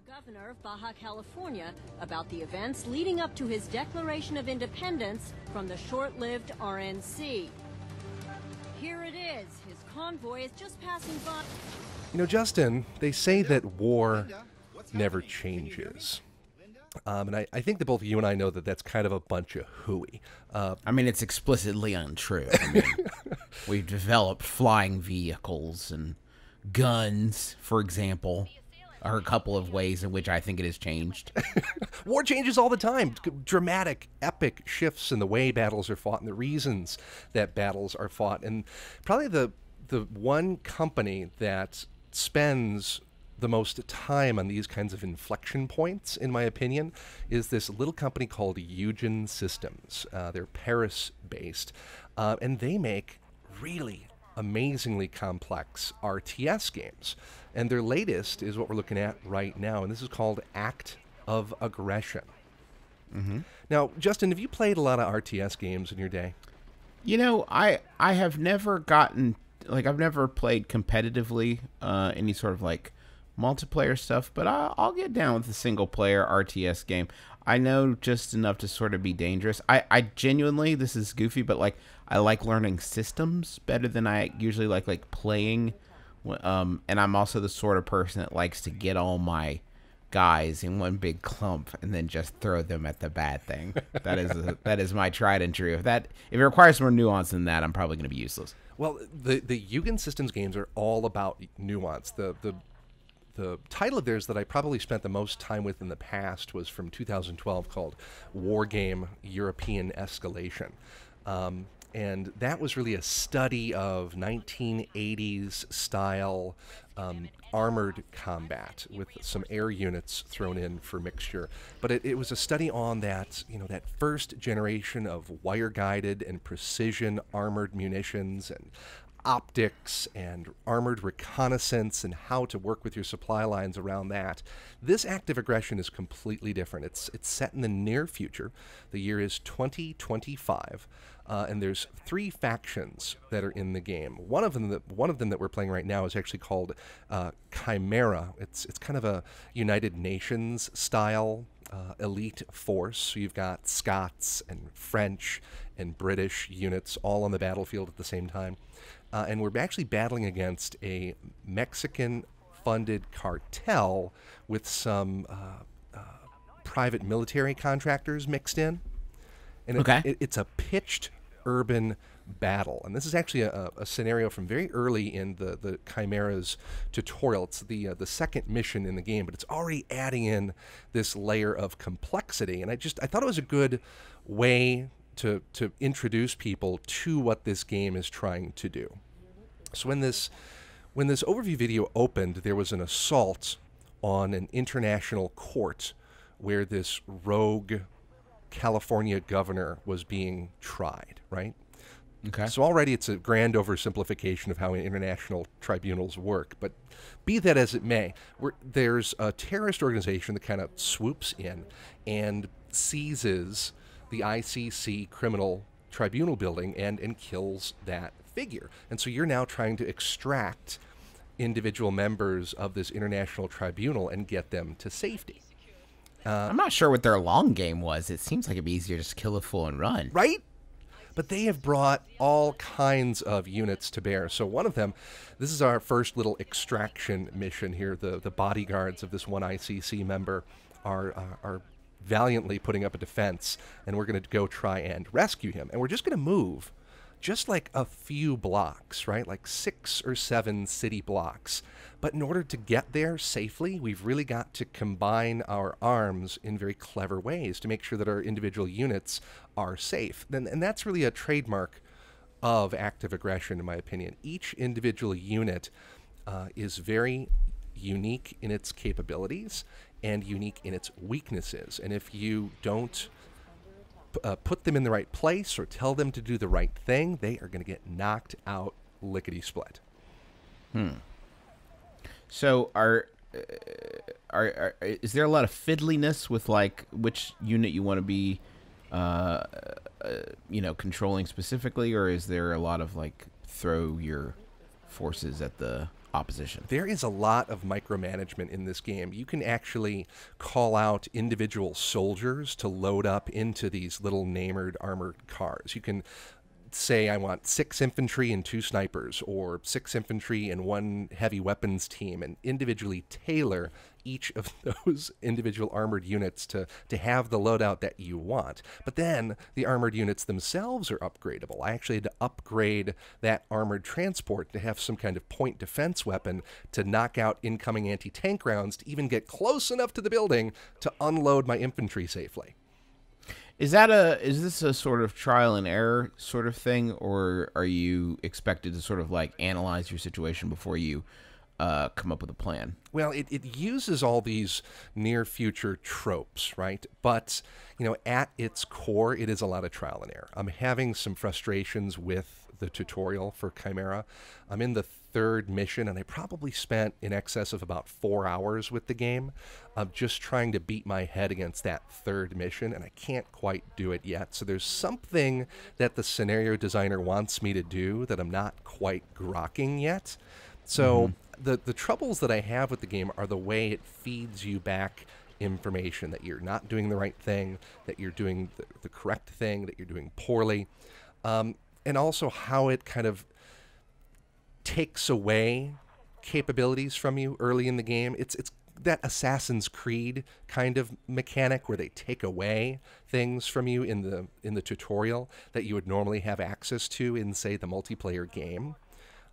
Governor of Baja California about the events leading up to his Declaration of Independence from the short-lived RNC. Here it is. His convoy is just passing by. You know, Justin, they say that war never changes. And I think that both you and I know that that's kind of a bunch of hooey. I mean, it's explicitly untrue. I mean, we've developed flying vehicles and guns, for example, are a couple of ways in which I think it has changed. War changes all the time. Dramatic, epic shifts in the way battles are fought and the reasons that battles are fought. And probably the one company that spends the most time on these kinds of inflection points, in my opinion, is this little company called Eugen Systems. They're Paris-based, and they make really amazingly complex RTS games. And their latest is what we're looking at right now, and this is called Act of Aggression. Mm-hmm. Now, Justin, have you played a lot of RTS games in your day? You know, I have never gotten, like, I've never played competitively any sort of, like, multiplayer stuff, but I'll get down with a single-player RTS game. I know just enough to sort of be dangerous. I genuinely, this is goofy, but, like, I like learning systems better than I usually like playing. And I'm also the sort of person that likes to get all my guys in one big clump and then just throw them at the bad thing. That is my tried and true. If it requires more nuance than that, I'm probably going to be useless. Well, the Eugen Systems games are all about nuance. The title of theirs that I probably spent the most time with in the past was from 2012 called Wargame European Escalation. And that was really a study of 1980s style armored combat with some air units thrown in for mixture. But it was a study on that, you know, that first generation of wire-guided and precision armored munitions and optics and armored reconnaissance and how to work with your supply lines around that. This Act of Aggression is completely different. It's set in the near future. The year is 2025, and there's 3 factions that are in the game. One of them that we're playing right now is actually called Chimera. It's kind of a United Nations style elite force. So you've got Scots and French and British units all on the battlefield at the same time. And we're actually battling against a Mexican-funded cartel with some private military contractors mixed in. And it's a pitched urban battle. And this is actually a scenario from very early in the Chimera's tutorial. It's the second mission in the game, but it's already adding in this layer of complexity. And I thought it was a good way to introduce people to what this game is trying to do. So when this overview video opened, there was an assault on an international court where this rogue California governor was being tried, right? Okay. So already it's a grand oversimplification of how international tribunals work, but be that as it may, there's a terrorist organization that kind of swoops in and seizes the ICC criminal tribunal building and kills that figure. And so you're now trying to extract individual members of this international tribunal and get them to safety. I'm not sure what their long game was. It seems like it'd be easier to just kill a fool and run. Right? But they have brought all kinds of units to bear. So one of them, this is our first little extraction mission here. The bodyguards of this one ICC member are valiantly putting up a defense, and we're going to go try and rescue him. And we're just going to move just like a few blocks, right? Like 6 or 7 city blocks. But in order to get there safely, we've really got to combine our arms in very clever ways to make sure that our individual units are safe. And that's really a trademark of active aggression, in my opinion. Each individual unit is very unique in its capabilities and unique in its weaknesses. And if you don't put them in the right place or tell them to do the right thing, they are going to get knocked out lickety-split. So is there a lot of fiddliness with, like, which unit you want to be controlling specifically, or is there a lot of, like, throw your forces at the opposition. There is a lot of micromanagement in this game. You can actually call out individual soldiers to load up into these little namered armored cars. You can say, I want 6 infantry and 2 snipers, or 6 infantry and 1 heavy weapons team, and individually tailor each of those individual armored units to have the loadout that you want. But then the armored units themselves are upgradable. I actually had to upgrade that armored transport to have some kind of point defense weapon to knock out incoming anti-tank rounds, to even get close enough to the building to unload my infantry safely. Is this a sort of trial and error sort of thing, or are you expected to sort of like analyze your situation before you come up with a plan? Well, it uses all these near future tropes, right? But, at its core, it is a lot of trial and error. I'm having some frustrations with the tutorial for Chimera. I'm in the 3rd mission, and I probably spent in excess of about 4 hours with the game of just trying to beat my head against that 3rd mission, and I can't quite do it yet. So there's something that the scenario designer wants me to do that I'm not quite grokking yet. So the troubles that I have with the game are the way it feeds you back information that you're not doing the right thing, that you're doing the correct thing, that you're doing poorly, and also how it kind of takes away capabilities from you early in the game. It's that Assassin's Creed kind of mechanic where they take away things from you in the tutorial that you would normally have access to in, say, the multiplayer game.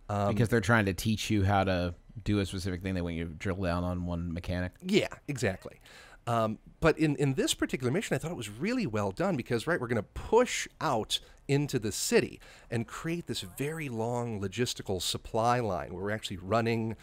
Because they're trying to teach you how to do a specific thing. They want you to drill down on one mechanic. Yeah, exactly. But in this particular mission, I thought it was really well done because, right, we're going to push out into the city and create this very long logistical supply line where we're actually running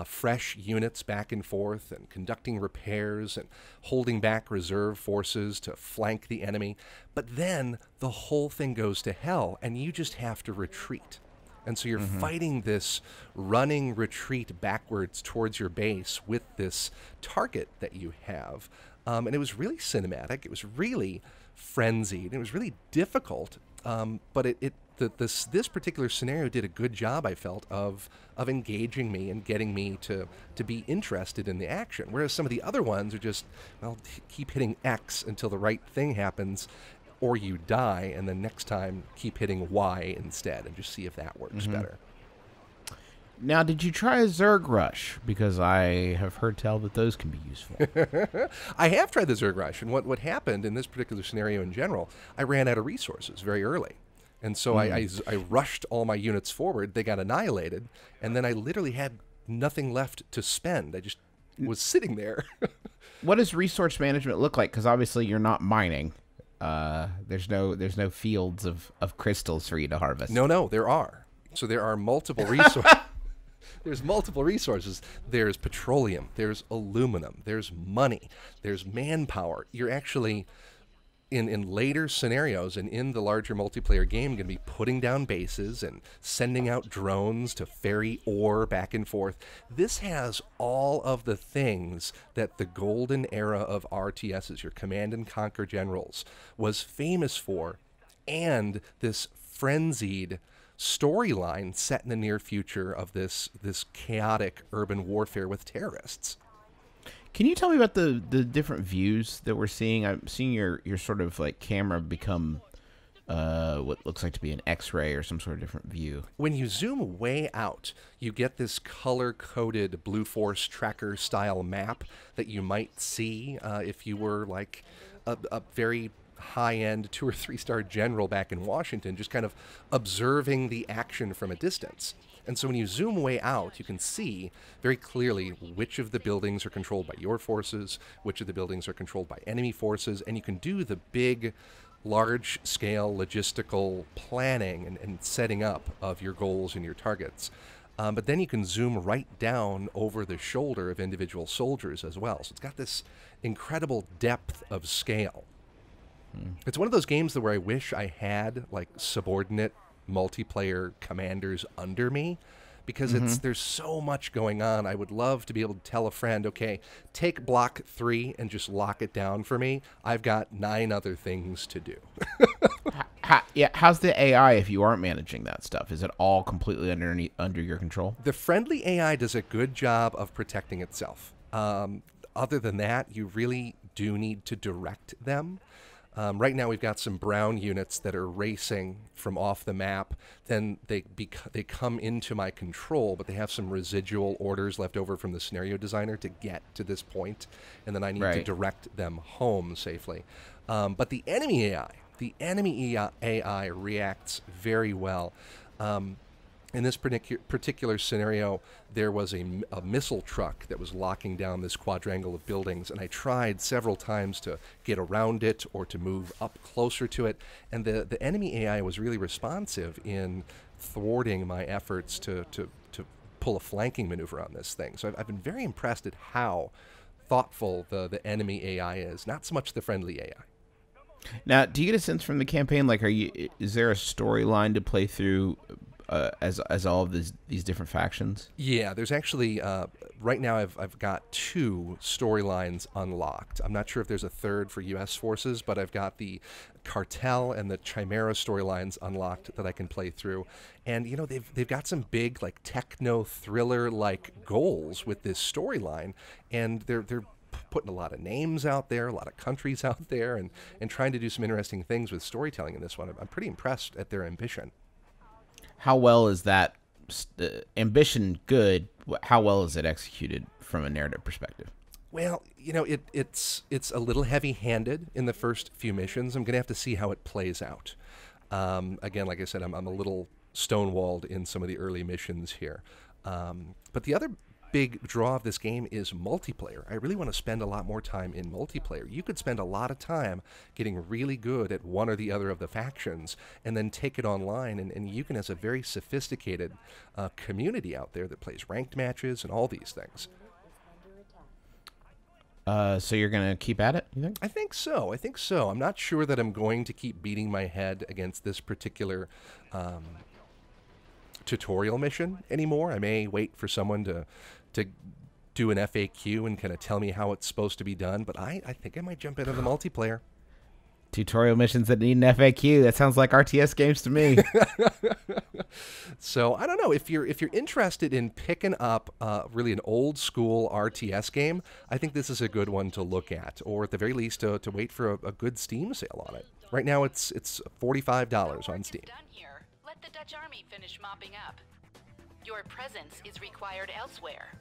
fresh units back and forth and conducting repairs and holding back reserve forces to flank the enemy. But then the whole thing goes to hell and you just have to retreat. And so you're fighting this running retreat backwards towards your base with this target that you have. And it was really cinematic. It was really frenzied. It was really difficult. But this particular scenario did a good job, I felt, of engaging me and getting me to be interested in the action. Whereas some of the other ones are just, well, keep hitting X until the right thing happens, or you die, and then next time keep hitting Y instead and just see if that works better. Now, did you try a Zerg Rush? Because I have heard tell that those can be useful. I have tried the Zerg Rush, and what happened in this particular scenario in general, I ran out of resources very early. And so I rushed all my units forward, they got annihilated, and then I literally had nothing left to spend. I just was sitting there. What does resource management look like? Because obviously you're not mining. There's no fields of crystals for you to harvest. No, there are. So there are multiple resources. There's multiple resources. There's petroleum. There's aluminum. There's money. There's manpower. You're actually, in later scenarios and in the larger multiplayer game, going to be putting down bases and sending out drones to ferry ore back and forth. This has all of the things that the golden era of RTSs, your Command and Conquer generals, was famous for, and this frenzied storyline set in the near future of this chaotic urban warfare with terrorists. Can you tell me about the different views that we're seeing? I'm seeing your sort of like camera become what looks like to be an X-ray or some sort of different view. When you zoom way out, you get this color-coded Blue Force tracker style map that you might see if you were like a very high-end 2 or 3 star general back in Washington, just kind of observing the action from a distance. And so when you zoom way out, you can see very clearly which of the buildings are controlled by your forces, which of the buildings are controlled by enemy forces, and you can do the big, large-scale logistical planning and setting up of your goals and your targets. But then you can zoom right down over the shoulder of individual soldiers as well. So it's got this incredible depth of scale. It's one of those games where I wish I had like subordinate multiplayer commanders under me, because there's so much going on. I would love to be able to tell a friend, okay, take block 3 and just lock it down for me. I've got 9 other things to do. Yeah, how's the AI if you aren't managing that stuff? Is it all completely under your control? The friendly AI does a good job of protecting itself. Other than that, you really do need to direct them. Right now, we've got some brown units that are racing from off the map. Then they come into my control, but they have some residual orders left over from the scenario designer to get to this point, and then I need to direct them home safely. But the enemy AI reacts very well. In this particular scenario, there was a missile truck that was locking down this quadrangle of buildings, and I tried several times to get around it or to move up closer to it, and the enemy AI was really responsive in thwarting my efforts to pull a flanking maneuver on this thing. So I've been very impressed at how thoughtful the enemy AI is, not so much the friendly AI. Now, do you get a sense from the campaign, like, is there a storyline to play through as all of these different factions? Yeah, there's actually right now I've got 2 storylines unlocked. I'm not sure if there's a third for U.S. forces, but I've got the Cartel and the Chimera storylines unlocked that I can play through. And you know, they've got some big like techno thriller like goals with this storyline, and they're putting a lot of names out there, a lot of countries out there, and trying to do some interesting things with storytelling in this one. I'm pretty impressed at their ambition. How well is that ambition good? How well is it executed from a narrative perspective? Well, you know, it's a little heavy-handed in the first few missions. I'm going to have to see how it plays out. Again, like I said, I'm a little stonewalled in some of the early missions here. But the other big draw of this game is multiplayer. I really want to spend a lot more time in multiplayer. You could spend a lot of time getting really good at one or the other of the factions and then take it online, and Eugen has a very sophisticated community out there that plays ranked matches and all these things. So you're going to keep at it, you think? I think so. I'm not sure that I'm going to keep beating my head against this particular tutorial mission anymore. I may wait for someone to do an FAQ and kind of tell me how it's supposed to be done, but I think I might jump into the multiplayer. Tutorial missions that need an FAQ. That sounds like RTS games to me. So I don't know, if you're interested in picking up really an old school RTS game, I think this is a good one to look at, or at the very least to wait for a good Steam sale on it. Right now it's $45 on Steam. Let the Dutch army finish mopping up. Your presence is required elsewhere.